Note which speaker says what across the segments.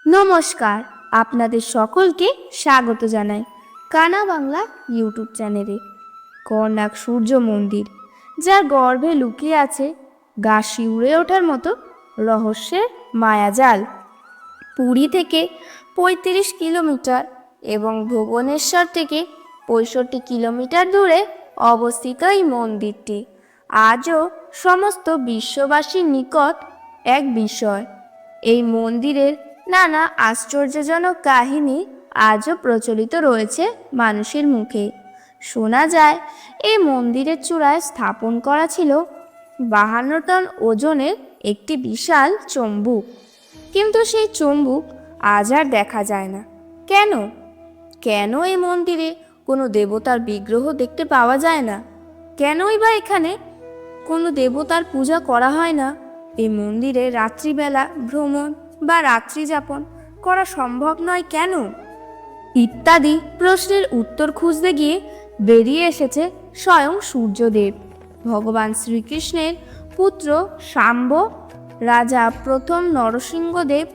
Speaker 1: নমস্কার, আপনাদের সকলকে স্বাগত জানাই কানা বাংলা ইউটিউব চ্যানেলে। কর্ণাক সূর্য মন্দির, যার গর্ভে লুকিয়ে আছে গা শিউরে ওঠার মতো রহস্যের মায়াজাল। পুরী থেকে ৩৫ কিলোমিটার এবং ভুবনেশ্বর থেকে ৬৫ কিলোমিটার দূরে অবস্থিত এই মন্দিরটি আজও সমস্ত বিশ্ববাসীর নিকট এক বিষয়। এই মন্দিরের নানা আশ্চর্যজনক কাহিনী আজও প্রচলিত রয়েছে মানুষের মুখে। শোনা যায় এই মন্দিরের চূড়ায় স্থাপন করা ছিল ৫২ টন ওজনের একটি বিশাল চম্বুক, কিন্তু সেই চম্বুক আজ আর দেখা যায় না। কেন কেন এই মন্দিরে কোনো দেবতার বিগ্রহ দেখতে পাওয়া যায় না? কেনই বা এখানে কোনো দেবতার পূজা করা হয় না? এই মন্দিরে রাত্রিবেলা ভ্রমণ বা রাত্রি যাপন করা সম্ভব নয় কেন? ইত্যাদি প্রশ্নের উত্তর খুঁজতে গিয়ে বেরিয়ে এসেছে স্বয়ং সূর্যদেব, ভগবান শ্রীকৃষ্ণের পুত্র শাম্ব, রাজা প্রথম নরসিংহদেব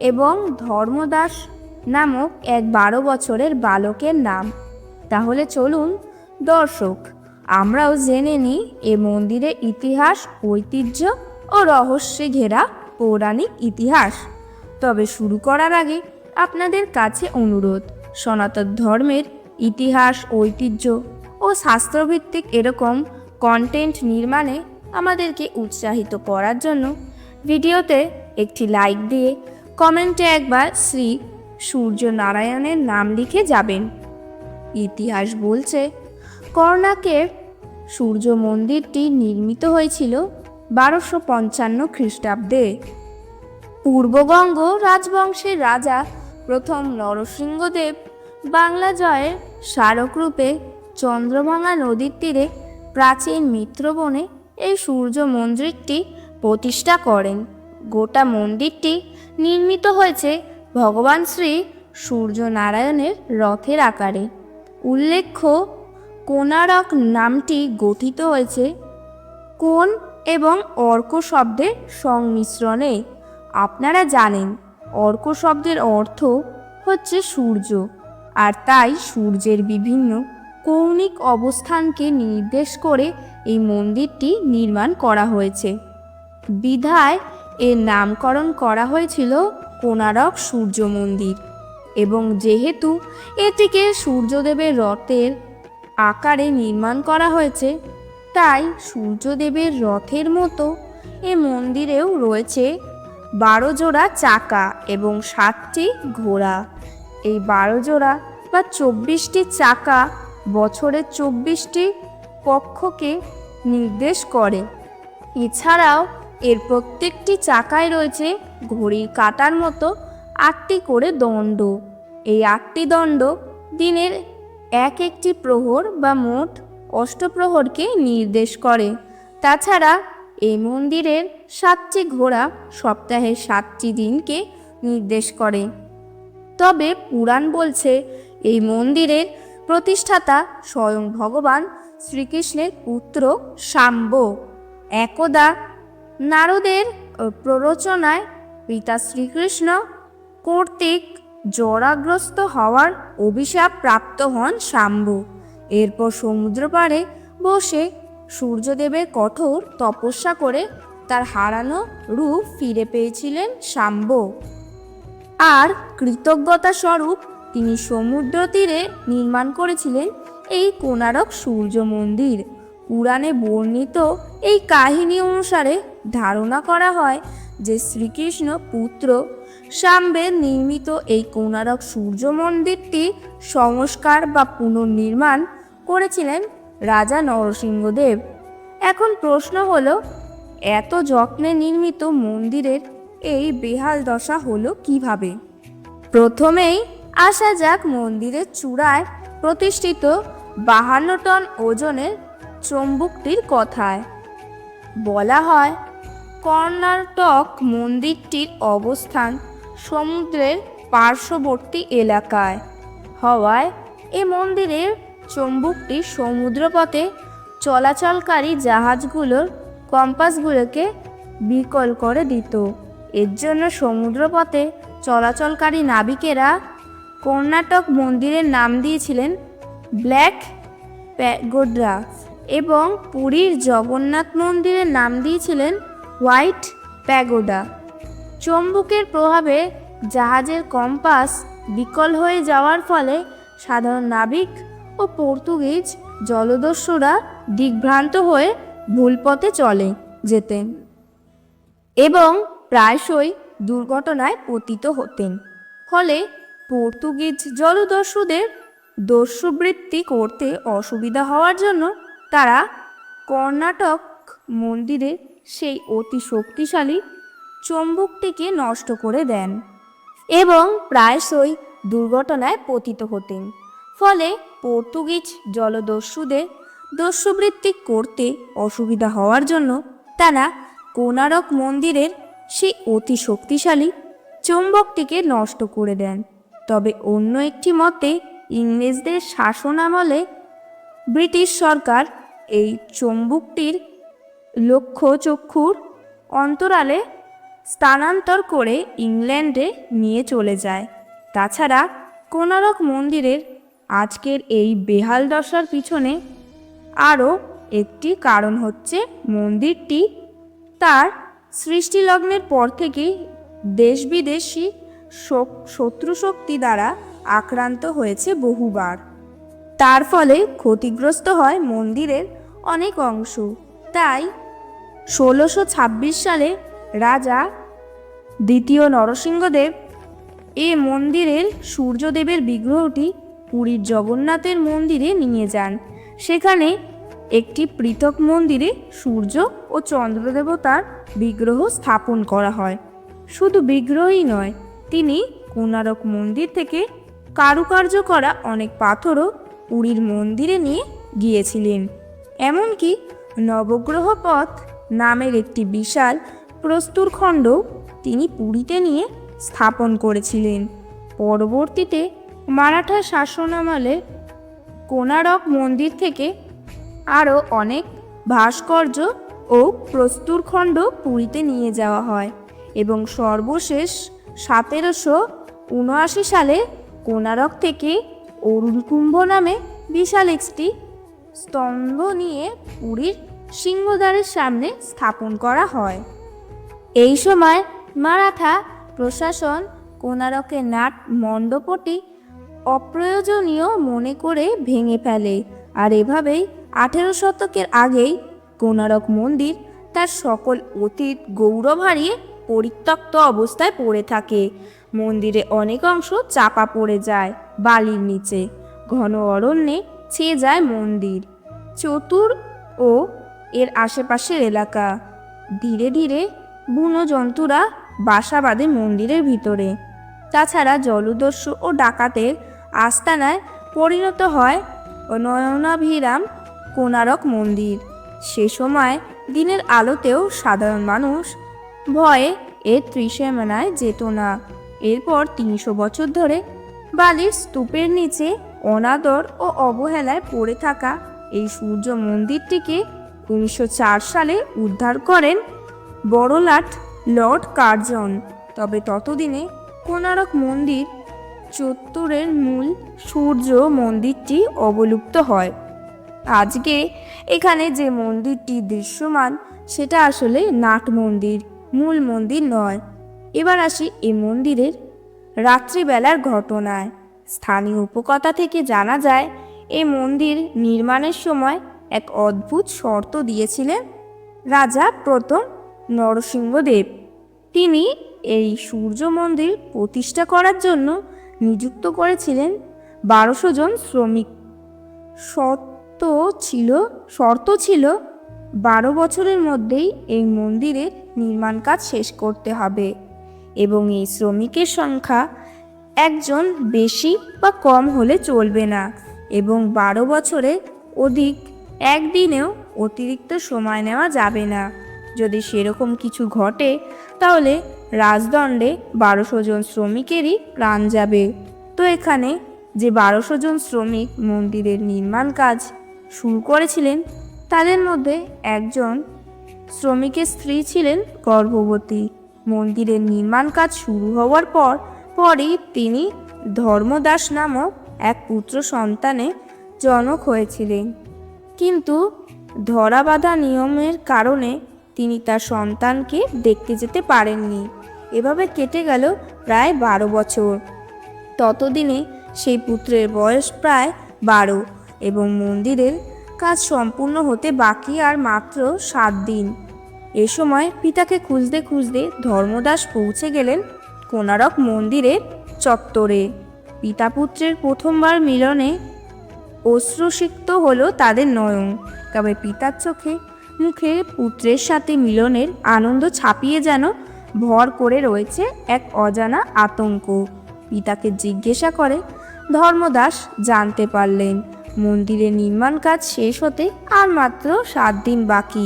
Speaker 1: এবং ধর্মদাস নামক এক ১২ বছরের বালকের নাম। তাহলে চলুন দর্শক, আমরাও জেনে নিই এ মন্দিরের ইতিহাস, ঐতিহ্য ও রহস্যে ঘেরা পৌরাণিক ইতিহাস। তবে শুরু করার আগে আপনাদের কাছে অনুরোধ, সনাতন ধর্মের ইতিহাস, ঐতিহ্য ও শাস্ত্রভিত্তিক এরকম কন্টেন্ট নির্মাণে আমাদেরকে উৎসাহিত করার জন্য ভিডিওতে একটি লাইক দিয়ে কমেন্টে একবার শ্রী সূর্যনারায়ণের নাম লিখে যাবেন। ইতিহাস বলছে, কর্ণাকের সূর্য মন্দিরটি নির্মিত হয়েছিল ১২৫৫ খ্রিস্টাব্দে। পূর্ববঙ্গ রাজবংশের রাজা প্রথম নরসিংহদেব বাংলা জয়ের স্মারকরূপে চন্দ্রভাঙা নদীর তীরে প্রাচীন মিত্রবনে এই সূর্য মন্দিরটি প্রতিষ্ঠা করেন। গোটা মন্দিরটি নির্মিত হয়েছে ভগবান শ্রী সূর্যনারায়ণের রথের আকারে। উল্লেখ্য, কোণারক নামটি গঠিত হয়েছে কোণ এবং অর্ক শব্দের সংমিশ্রণে। আপনারা জানেন অর্ক শব্দের অর্থ হচ্ছে সূর্য, আর তাই সূর্যের বিভিন্ন কৌণিক অবস্থানকে নির্দেশ করে এই মন্দিরটি নির্মাণ করা হয়েছে। বিধায় এর নামকরণ করা হয়েছিল কোণারক সূর্য মন্দির। এবং যেহেতু এটিকে সূর্যদেবের রথের আকারে নির্মাণ করা হয়েছে, তাই সূর্যদেবের রথের মতো এ মন্দিরেও রয়েছে ১২ জোড়া চাকা এবং ৭টি ঘোড়া। এই ১২ জোড়া বা ২৪টি চাকা বছরের ২৪টি পক্ষকে নির্দেশ করে। এছাড়াও এর প্রত্যেকটি চাকায় রয়েছে ঘড়ির কাঁটার মতো ৮টি করে দণ্ড। এই ৮টি দণ্ড দিনের এক একটি প্রহর বা মোট অষ্টপ্রহরকে নির্দেশ করে। তাছাড়া এই মন্দিরের ৭টি ঘোড়া সপ্তাহের ৭টি দিনকে নির্দেশ করে। তবে পুরাণ বলছে এই মন্দিরের প্রতিষ্ঠাতা স্বয়ং ভগবান শ্রীকৃষ্ণের পুত্র শাম্ব। একদা নারদের প্ররোচনায় পিতা শ্রীকৃষ্ণ কর্তৃক জরাগ্রস্ত হওয়ার অভিশাপ প্রাপ্ত হন শাম্ব। এরপর সমুদ্র পাড়ে বসে সূর্যদেবের কঠোর তপস্যা করে তার হারানো রূপ ফিরে পেয়েছিলেন শাম্ব। আর কৃতজ্ঞতা স্বরূপ তিনি সমুদ্র তীরে নির্মাণ করেছিলেন এই কোণারক সূর্য মন্দির। পুরাণে বর্ণিত এই কাহিনী অনুসারে ধারণা করা হয় যে শ্রীকৃষ্ণ পুত্র শাম্বের নির্মিত এই কোণারক সূর্য মন্দিরটি সংস্কার বা পুনর্নির্মাণ করেছিলেন রাজা নরসিংহদেব। এখন প্রশ্ন হলো, এত যত্নে নির্মিত মন্দিরের এই বেহাল দশা হলো কিভাবে? প্রথমেই আসা যাক মন্দিরের চূড়ায় প্রতিষ্ঠিত ৫২ টন ওজনের চম্বুকটির কথায়। বলা হয়, কর্ণাটক মন্দিরটির অবস্থান সমুদ্রের পার্শ্ববর্তী এলাকায় হওয়ায় এ মন্দিরের চম্বুকটি সমুদ্রপথে চলাচলকারী জাহাজগুলোর কম্পাসগুলোকে বিকল করে দিত। এর জন্য সমুদ্রপথে চলাচলকারী নাবিকেরা কর্ণাটক মন্দিরের নাম দিয়েছিলেন ব্ল্যাক প্যাগোডা এবং পুরীর জগন্নাথ মন্দিরের নাম দিয়েছিলেন হোয়াইট প্যাগোডা। চুম্বকের প্রভাবে জাহাজের কম্পাস বিকল হয়ে যাওয়ার ফলে সাধারণ নাবিক ও পর্তুগিজ জলদস্যুরা দিগ্ভ্রান্ত হয়ে ভুল পথে চলে যেতেন এবং প্রায়শই দুর্ঘটনায় পতিত হতেন। ফলে পর্তুগিজ জলদস্যুদের দস্যুবৃত্তি করতে অসুবিধা হওয়ার জন্য তারা কর্ণাটক মন্দিরে সেই অতি শক্তিশালী চুম্বকটিকে নষ্ট করে দেন এবং প্রায়শই দুর্ঘটনায় পতিত হতেন। ফলে পর্তুগিজ জলদস্যুদের দস্যুবৃত্তি করতে অসুবিধা হওয়ার জন্য তারা কোণারক মন্দিরের সেই অতি শক্তিশালী চুম্বকটিকে নষ্ট করে দেন। তবে অন্য একটি মতে ইংরেজদের শাসনামলে ব্রিটিশ সরকার এই চুম্বকটির লক্ষ্যচক্ষুর অন্তরালে স্থানান্তর করে ইংল্যান্ডে নিয়ে চলে যায়। তাছাড়া কোণারক মন্দিরের আজকের এই বেহাল দশার পিছনে আরও একটি কারণ হচ্ছে মন্দিরটি তার সৃষ্টিলগ্নের পর থেকেই দেশ বিদেশি শত্রু শক্তি দ্বারা আক্রান্ত হয়েছে বহুবার। তার ফলে ক্ষতিগ্রস্ত হয় মন্দিরের অনেক অংশ। তাই 1626 সালে রাজা দ্বিতীয় নরসিংহদেব এ মন্দিরের সূর্যদেবের বিগ্রহটি পুরীর জগন্নাথের মন্দিরে নিয়ে যান। সেখানে একটি পৃথক মন্দিরে সূর্য ও চন্দ্র দেবতার বিগ্রহ স্থাপন করা হয়। শুধু বিগ্রহই নয়, তিনি কোণারক মন্দির থেকে কারুকার্য করা অনেক পাথরও পুরীর মন্দিরে নিয়ে গিয়েছিলেন। এমনকি নবগ্রহ পথ নামের একটি বিশাল প্রস্তরখণ্ড তিনি পুরীতে নিয়ে স্থাপন করেছিলেন। পরবর্তীতে মারাঠা শাসনামলে কোণারক মন্দির থেকে আরও অনেক ভাস্কর্য ও প্রস্তরখণ্ড পুরীতে নিয়ে যাওয়া হয় এবং সর্বশেষ 1779 সালে কোণারক থেকে অরুণকুম্ভ নামে বিশাল একটি স্তম্ভ নিয়ে পুরীর সিংহদ্বারের সামনে স্থাপন করা হয়। এই সময় মারাঠা প্রশাসন কোণারকের নাট মণ্ডপটি অপ্রয়োজনীয় মনে করে ভেঙে ফেলে, আর এভাবেই 18 শতকের আগেই কোণারক মন্দির তার সকল অতীত গৌরব হারিয়ে পরিত্যক্ত অবস্থায় পড়ে থাকে। মন্দিরে অনেক অংশ চাপা পড়ে যায় বালির নিচে, ঘন অরণ্যে ছেয়ে যায় মন্দির চতুর ও এর আশেপাশের এলাকা। ধীরে ধীরে বুনো জন্তুরা বাসা বাঁধে মন্দিরের ভিতরে। তাছাড়া জলদস্যু ও ডাকাতের আস্তানায় পরিণত হয় নয়নাভিরাম কোণারক মন্দির। সে সময় দিনের আলোতেও সাধারণ মানুষ ভয়ে এর ত্রিসীমানায় যেত না। এরপর 300 বছর ধরে বালির স্তূপের নিচে অনাদর ও অবহেলায় পড়ে থাকা এই সূর্য মন্দিরটিকে 1904 সালে উদ্ধার করেন বড়লাট লর্ড কার্জন। তবে ততদিনে কোণারক মন্দির চত্বরের মূল সূর্য মন্দিরটি অবলুপ্ত হয়। আজকে এখানে যে মন্দিরটি দৃশ্যমান সেটা আসলে নাট মন্দির, মূল মন্দির নয়। এবার আসি এই মন্দিরের রাত্রিবেলার ঘটনায়। স্থানীয় উপকথা থেকে জানা যায় এই মন্দির নির্মাণের সময় এক অদ্ভুত শর্ত দিয়েছিলেন রাজা প্রথম নরসিংহদেব। তিনি এই সূর্য মন্দির প্রতিষ্ঠা করার জন্য নিযুক্ত করেছিলেন 1200 জন শ্রমিক। শর্ত ছিল 12 বছরের মধ্যেই এই মন্দিরের নির্মাণ কাজ শেষ করতে হবে এবং এই শ্রমিকের সংখ্যা একজন বেশি বা কম হলে চলবে না এবং 12 বছরে অধিক একদিনেও অতিরিক্ত সময় নেওয়া যাবে না। যদি সেরকম কিছু ঘটে তাহলে রাজদণ্ডে 1200 জন শ্রমিকেরই প্রাণ যাবে। তো এখানে যে 1200 জন শ্রমিক মন্দিরের নির্মাণ কাজ শুরু করেছিলেন তাদের মধ্যে একজন শ্রমিকের স্ত্রী ছিলেন গর্ভবতী। মন্দিরের নির্মাণ কাজ শুরু হওয়ার পর পরই তিনি ধর্মদাস নামক এক পুত্র সন্তানের জনক হয়েছিলেন। কিন্তু ধরাবাঁধা নিয়মের কারণে তিনি তার সন্তানকে দেখতে যেতে পারেননি। এভাবে কেটে গেল প্রায় 12 বছর। ততদিনে সেই পুত্রের বয়স প্রায় 12 এবং মন্দিরের কাজ সম্পূর্ণ হতে বাকি আর মাত্র 7 দিন। এ সময় পিতাকে খুঁজতে খুঁজতে ধর্মদাস পৌঁছে গেলেন কোণারক মন্দিরের চত্বরে। পিতা পুত্রের প্রথমবার মিলনে অশ্রুসিক্ত হলো তাদের নয়ন। তবে পিতার চোখে মুখে পুত্রের সাথে মিলনের আনন্দ ছাপিয়ে যেন ভর করে রয়েছে এক অজানা আতঙ্ক। পিতাকে জিজ্ঞাসা করে ধর্মদাস জানতে পারলেন মন্দিরের নির্মাণ কাজ শেষ হতে আর মাত্র 7 দিন বাকি,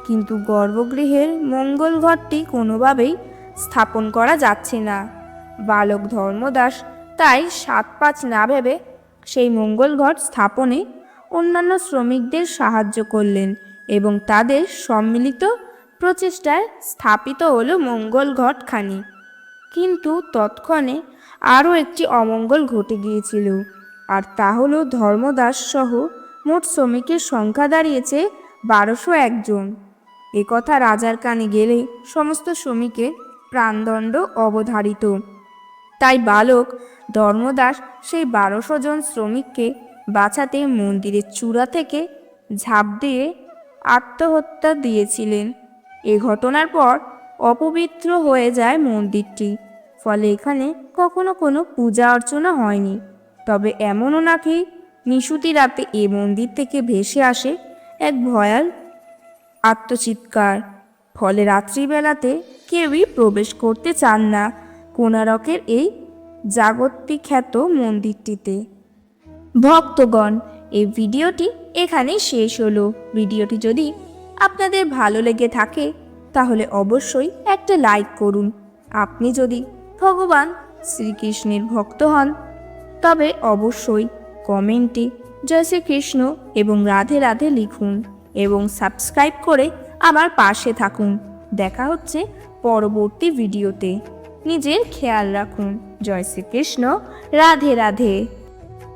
Speaker 1: কিন্তু গর্ভগৃহের মঙ্গল ঘরটি কোনোভাবেই স্থাপন করা যাচ্ছে না। বালক ধর্মদাস তাই 7-5 না ভেবে সেই মঙ্গল ঘর স্থাপনে অন্যান্য শ্রমিকদের সাহায্য করলেন এবং তাদের সম্মিলিত প্রচেষ্টায় স্থাপিত হলো মঙ্গল ঘটখানি। কিন্তু তৎক্ষণে আরও একটি অমঙ্গল ঘটে গিয়েছিল, আর তা হলো ধর্মদাস সহ মোট শ্রমিকের সংখ্যা দাঁড়িয়েছে 1201 জন। একথা রাজার কানে গেলে সমস্ত শ্রমিকের প্রাণদণ্ড অবধারিত। তাই বালক ধর্মদাস সেই 1200 জন শ্রমিককে বাঁচাতে মন্দিরের চূড়া থেকে ঝাঁপ দিয়ে আত্মহত্যা দিয়েছিলেন। এ ঘটনার পর অপবিত্র হয়ে যায় মন্দিরটি, ফলে এখানে কখনো কোনো পূজা অর্চনা হয়নি। তবে এমনও নাকি নিশুতি রাতে এ মন্দির থেকে ভেসে আসে এক ভয়াল আত্মচিৎকার, ফলে রাত্রিবেলাতে কেউই প্রবেশ করতে চান না কোণারকের এই জাগতিখ্যাত মন্দিরটিতে। ভক্তগণ, এই ভিডিওটি এখানেই শেষ হলো। ভিডিওটি যদি আপনাদের ভালো লেগে থাকে তাহলে অবশ্যই একটা লাইক করুন। আপনি যদি ভগবান শ্রীকৃষ্ণের ভক্ত হন তবে অবশ্যই কমেন্টে জয় শ্রীকৃষ্ণ এবং রাধে রাধে লিখুন এবং সাবস্ক্রাইব করে আমার পাশে থাকুন। দেখা হচ্ছে পরবর্তী ভিডিওতে। নিজের খেয়াল রাখুন। জয় শ্রীকৃষ্ণ, রাধে রাধে।